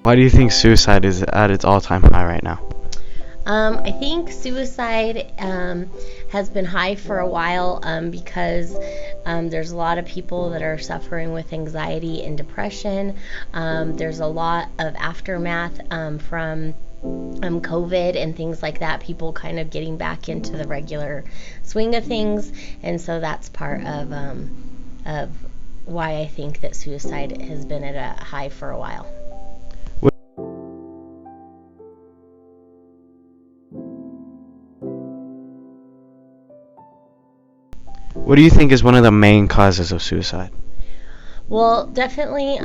Why do you think suicide is at its all-time high right now? I think suicide has been high for a while because there's a lot of people that are suffering with anxiety and depression. There's a lot of aftermath from COVID and things like that, people kind of getting back into the regular swing of things. And so that's part of why I think that suicide has been at a high for a while. What do you think is one of the main causes of suicide? Well, definitely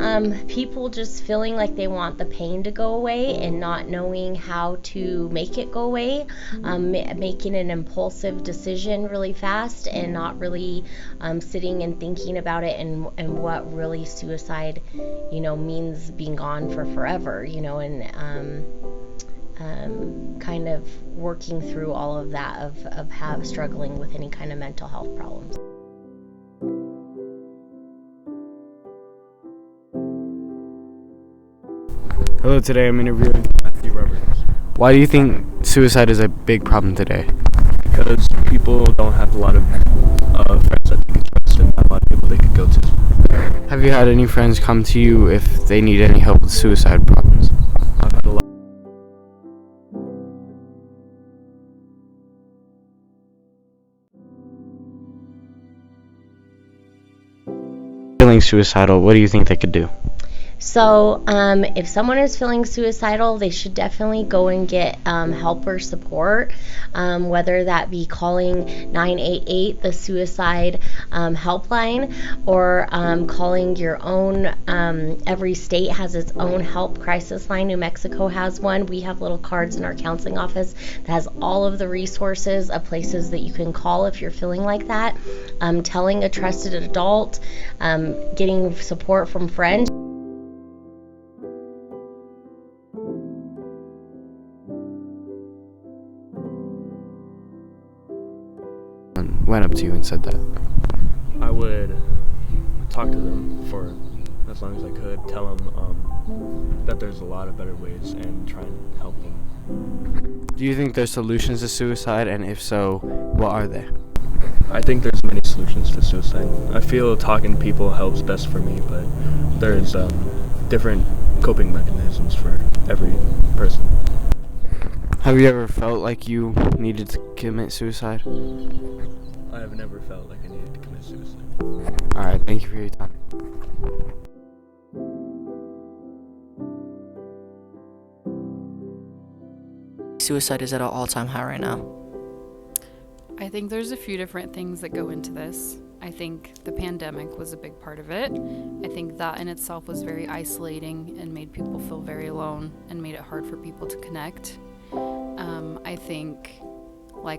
people just feeling like they want the pain to go away and not knowing how to make it go away, making an impulsive decision really fast and not really sitting and thinking about it and what really suicide, means being gone for forever, and kind of working through all of that of struggling with any kind of mental health problems. Hello, today I'm interviewing Matthew Roberts. Why do you think suicide is a big problem today? Because people don't have a lot of friends that they can trust and not a lot of people they could go to. Have you had any friends come to you if they need any help with suicide problems? I've had a lot. Feeling suicidal, what do you think they could do? So, if someone is feeling suicidal, they should definitely go and get help or support, whether that be calling 988, the suicide helpline, or calling your own. Every state has its own help crisis line. New Mexico has one. We have little cards in our counseling office that has all of the resources of places that you can call if you're feeling like that. Telling a trusted adult, getting support from friends. Went up to you and said that. I would talk to them for as long as I could, tell them that there's a lot of better ways and try and help them. Do you think there's solutions to suicide, and if so, what are they? I think there's many solutions to suicide. I feel talking to people helps best for me, but there's different coping mechanisms for every person. Have you ever felt like you needed to commit suicide? I have never felt like I needed to commit suicide. Alright, thank you for your time. Suicide is at an all-time high right now. I think there's a few different things that go into this. I think the pandemic was a big part of it. I think that in itself was very isolating and made people feel very alone and made it hard for people to connect. I think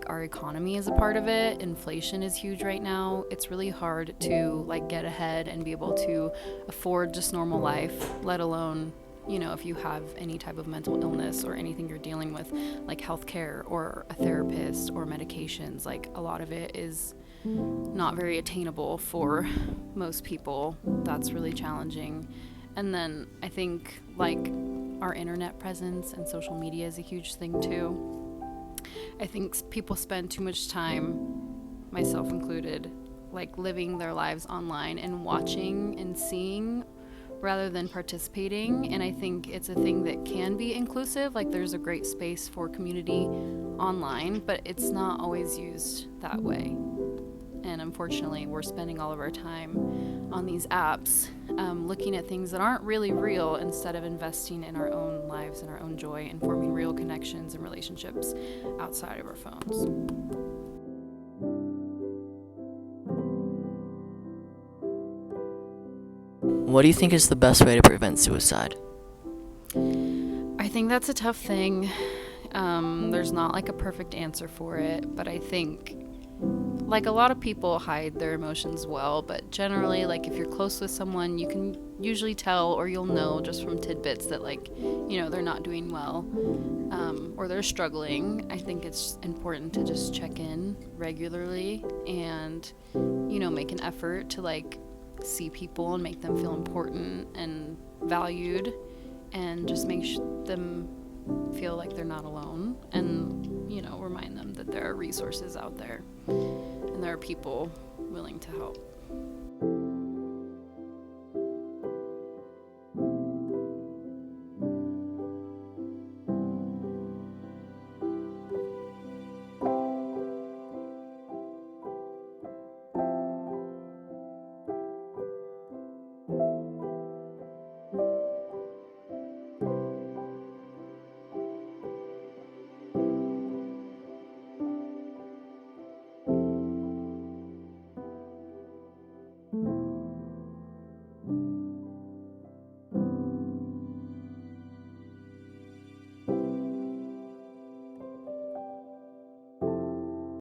our economy is a part of it. Inflation is huge right now. It's really hard to get ahead and be able to afford just normal life, let alone if you have any type of mental illness or anything you're dealing with, like healthcare or a therapist or medications. A lot of it is not very attainable for most people. That's really challenging. And then I think our internet presence and social media is a huge thing too. I think people spend too much time, myself included, living their lives online and watching and seeing rather than participating. And I think it's a thing that can be inclusive. There's a great space for community online, but it's not always used that way. And unfortunately, we're spending all of our time on these apps, looking at things that aren't really real instead of investing in our own lives and our own joy and forming real connections and relationships outside of our phones. What do you think is the best way to prevent suicide? I think that's a tough thing. There's not a perfect answer for it, but I think a lot of people hide their emotions well, but generally if you're close with someone, you can usually tell, or you'll know just from tidbits that they're not doing well, or they're struggling. I think it's important to just check in regularly and make an effort to see people and make them feel important and valued, and just make them feel like they're not alone, and, remind them that there are resources out there and there are people willing to help.